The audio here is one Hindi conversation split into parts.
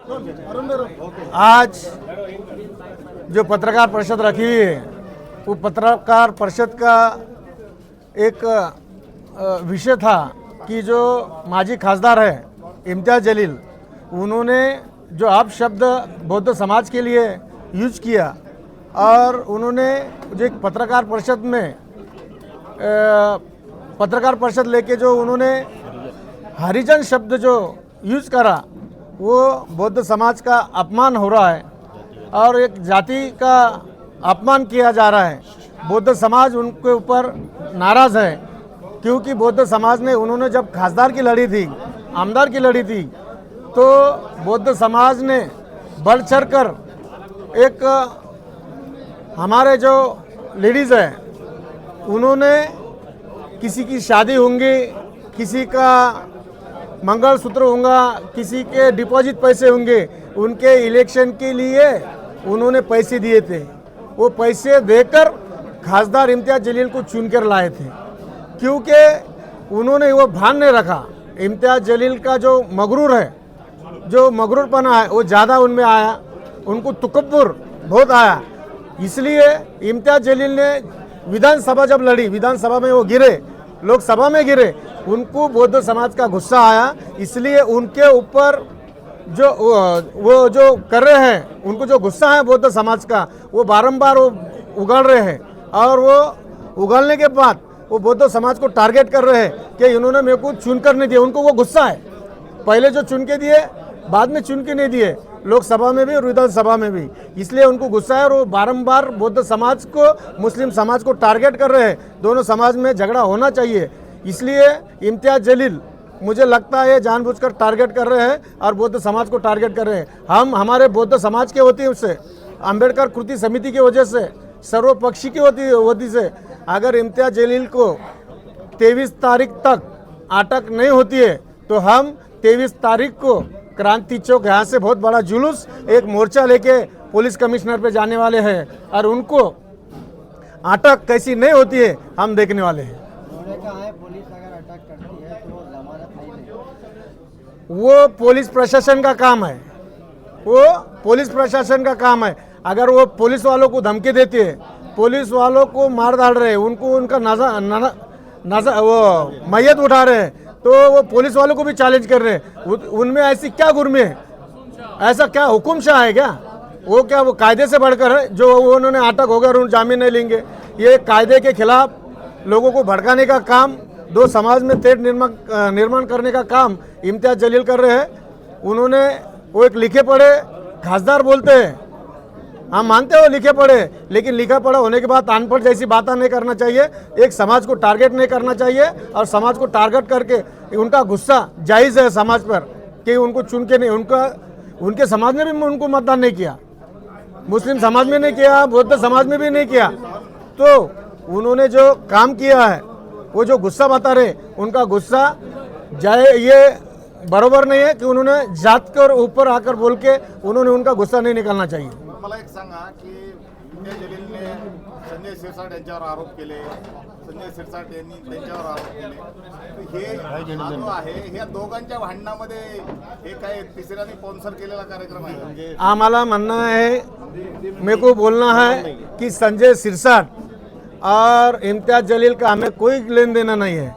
आज जो पत्रकार परिषद रखी हुई है वो पत्रकार परिषद का एक विषय था कि जो माजी खासदार है इम्तियाज़ जलील, उन्होंने जो अपशब्द बौद्ध समाज के लिए यूज किया और उन्होंने जो एक पत्रकार परिषद में पत्रकार परिषद लेके जो उन्होंने हरिजन शब्द जो यूज करा, वो बौद्ध समाज का अपमान हो रहा है और एक जाति का अपमान किया जा रहा है। बौद्ध समाज उनके ऊपर नाराज़ है क्योंकि बौद्ध समाज ने उन्होंने जब खासदार की लड़ी थी, आमदार की लड़ी थी, तो बौद्ध समाज ने बढ़ चढ़ कर एक हमारे जो लेडीज़ है उन्होंने किसी की शादी होंगी, किसी का मंगलसूत्र होगा, किसी के डिपॉजिट पैसे होंगे, उनके इलेक्शन के लिए उन्होंने पैसे दिए थे। वो पैसे देकर खासदार इम्तियाज़ जलील को चुनकर लाए थे क्योंकि उन्होंने वो भान नहीं रखा। इम्तियाज़ जलील का जो मगरूर है, जो मगरूरपना है, वो ज़्यादा उनमें आया, उनको तकब्बुर बहुत आया। इसलिए इम्तियाज़ जलील ने विधानसभा जब लड़ी, विधानसभा में वो गिरे, लोकसभा में गिरे, उनको बौद्ध समाज का गुस्सा आया। इसलिए उनके ऊपर जो वो जो कर रहे हैं, उनको जो गुस्सा है बौद्ध समाज का, वो बारंबार वो उगल रहे हैं और वो उगलने के बाद वो बौद्ध समाज को टारगेट कर रहे हैं कि इन्होंने मेरे को चुन कर नहीं दिया। उनको वो गुस्सा है, पहले जो चुन के दिए बाद में चुन के नहीं दिए, लोकसभा में भी और विधानसभा में भी, इसलिए उनको गुस्सा है और वो बारंबार बौद्ध समाज को, मुस्लिम समाज को टारगेट कर रहे हैं। दोनों समाज में झगड़ा होना चाहिए, इसलिए इम्तियाज़ जलील मुझे लगता है जानबूझकर टारगेट कर रहे हैं और बौद्ध समाज को टारगेट कर रहे हैं। हम हमारे बौद्ध समाज के होती से, अंबेडकर कृति समिति की वजह से, सर्वपक्षी की होती से अगर इम्तियाज़ जलील को 23 तारीख तक अटक नहीं होती है तो हम 23 तारीख को क्रांति चौक यहाँ से बहुत बड़ा जुलूस, एक मोर्चा लेके पुलिस कमिश्नर पे जाने वाले हैं और उनको अटक कैसी नहीं होती है हम देखने वाले हैं। पुलिस अगर अटक करती है तो जमानत नहीं देगी। वो पुलिस प्रशासन का काम है, वो पुलिस प्रशासन का काम है। अगर वो पुलिस वालों को धमकी देती है, पुलिस वालों को मार डाल रहे हैं, उनको उनका वो मैयत उठा रहे हैं, तो वो पुलिस वालों को भी चैलेंज कर रहे हैं। उनमें ऐसी क्या गुर्मी है, ऐसा क्या हुकुमशाह है क्या? वो क्या वो कायदे से बढ़कर है जो उन्होंने अटक हो गया और जामीन नहीं लेंगे? ये कायदे के खिलाफ लोगों को भड़काने का काम, दो समाज में तेढ़ निर्माण करने का काम इम्तियाज़ जलील कर रहे हैं। उन्होंने वो एक लिखे पढ़े खासदार बोलते हैं, हम मानते हो लिखे पढ़े, लेकिन लिखा पढ़ा होने के बाद अनपढ़ जैसी बातें नहीं करना चाहिए। एक समाज को टारगेट नहीं करना चाहिए और समाज को टारगेट करके उनका गुस्सा जायज़ है समाज पर कि उनको चुन के नहीं, उनके समाज ने भी उनको मतदान नहीं किया, मुस्लिम समाज में नहीं किया, बौद्ध समाज में भी नहीं किया। तो उन्होंने जो काम किया है, वो जो गुस्सा बता रहे, उनका गुस्सा जाए, ये बरोबर नहीं है कि उन्होंने जात के ऊपर आकर बोल के उन्होंने उनका गुस्सा नहीं निकालना चाहिए। मला एक सांगा की इम्तियाज़ जलीलने संजय शिरसाट यांच्यावर आरोप केले, संजय शिरसाट यांनी त्यांच्यावर आरोप केले, हे जो आहे ह्या दोघांच्या भांडणामध्ये हे काय तिसऱ्याने स्पॉन्सर केलेला कार्यक्रम आहे? आम्हाला म्हणणं है, मेरे को बोलना है कि संजय शिरसाट और इम्तियाज़ जलील का हमें कोई लेन देना नहीं है।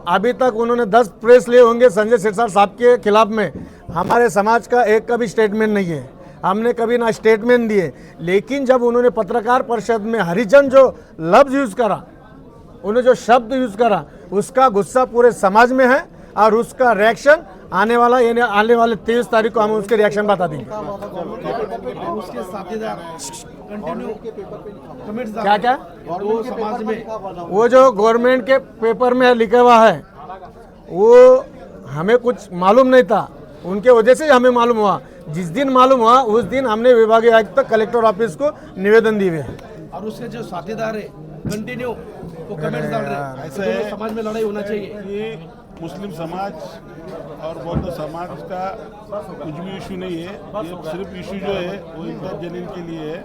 अभी तक उन्होंने 10 प्रेस लिए होंगे संजय शिरसाट साहब के खिलाफ में, हमारे समाज का एक का भी स्टेटमेंट नहीं है, हमने कभी ना स्टेटमेंट दिए। लेकिन जब उन्होंने पत्रकार परिषद में हरिजन जो लफ्ज़ यूज़ करा, उन्होंने जो शब्द यूज़ करा, उसका गुस्सा पूरे समाज में है और उसका रिएक्शन आने वाला, यानी आने वाले 23 तारीख को हम उसके रिएक्शन बता देंगे। उसके साथीदार क्या क्या वो समाज में वो जो गवर्नमेंट के पेपर में लिखा हुआ है वो हमें कुछ मालूम नहीं था, उनके वजह से हमें मालूम हुआ। जिस दिन मालूम हुआ उस दिन हमने विभागीय आयुक्त तक कलेक्टर ऑफिस को निवेदन दिए हैं। और उसके जो साथीदार है कंटिन्यू वो कमेंट्स डाल रहे हैं, ऐसे दोनों समाज में लड़ाई होना चाहिए। ये मुस्लिम समाज और बौद्ध समाज का कुछ भी इशू नहीं है, ये सिर्फ इशू जो है वो इम्तियाज़ जलील के लिए है।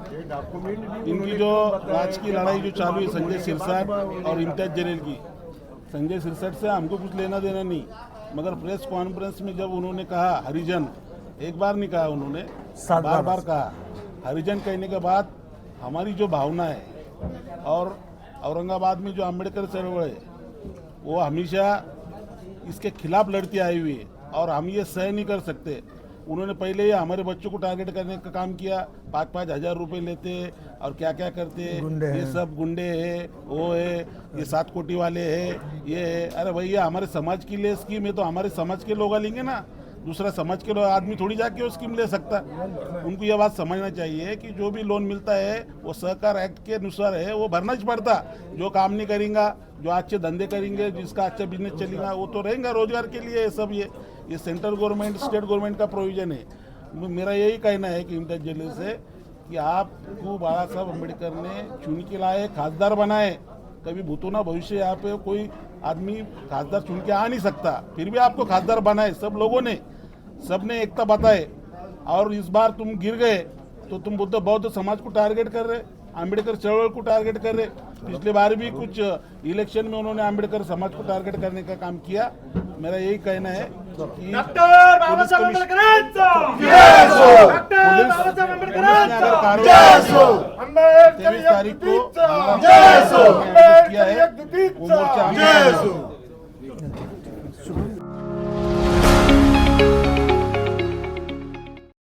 इनकी जो आज की लड़ाई जो चालू है संजय शिरसाट और इम्तियाज़ जलील की, संजय शिरसाट से हमको कुछ लेना देना नहीं, मगर प्रेस कॉन्फ्रेंस में जब उन्होंने कहा हरिजन, एक बार नहीं कहा उन्होंने, 7 बार बार बार कहा। हरिजन कहने के बाद हमारी जो भावना है और औरंगाबाद में जो अम्बेडकर चळवळ है वो हमेशा इसके खिलाफ लड़ती आई हुई है और हम ये सह नहीं कर सकते। उन्होंने पहले ही हमारे बच्चों को टारगेट करने का काम किया, 5-5 हज़ार रुपये लेते और क्या क्या करते, गुंडे ये हैं। सब गुंडे है, वो है, ये 7 कोटी वाले है, ये है। अरे भैया हमारे समाज के लिए स्कीम है तो हमारे समाज के लोग लेंगे ना, दूसरा समाज के लोग आदमी थोड़ी जाके वो स्कीम ले सकता। उनको ये बात समझना चाहिए कि जो भी लोन मिलता है वो सहकार एक्ट के अनुसार है, वो भरना ही पड़ता। जो काम नहीं करेंगे, जो अच्छे धंधे करेंगे, जिसका अच्छा बिजनेस चलेगा वो तो रहेगा रोजगार के लिए। ये सब ये सेंट्रल गवर्नमेंट स्टेट गवर्नमेंट का प्रोविजन है। मेरा यही कहना है कि इम्तियाज जलील से कि आपको बाबा साहब अम्बेडकर ने चुन के लाए, खासदार बनाए। कभी भूतो ना भविष्य यहाँ पे कोई आदमी खासदार चुन के आ नहीं सकता, फिर भी आपको खासदार बनाए सब लोगों ने, सबने एकता बताए। और इस बार तुम गिर गए तो तुम बौद्ध समाज को टारगेट कर रहे, अम्बेडकर चळवळ को टारगेट कर रहे। पिछले बार भी कुछ इलेक्शन में उन्होंने अम्बेडकर समाज को टारगेट करने का काम किया। मेरा यही कहना है कि पुलिस ने अगर कार्रवाई 23 तारीख को हमारा किया है वो मोर्चा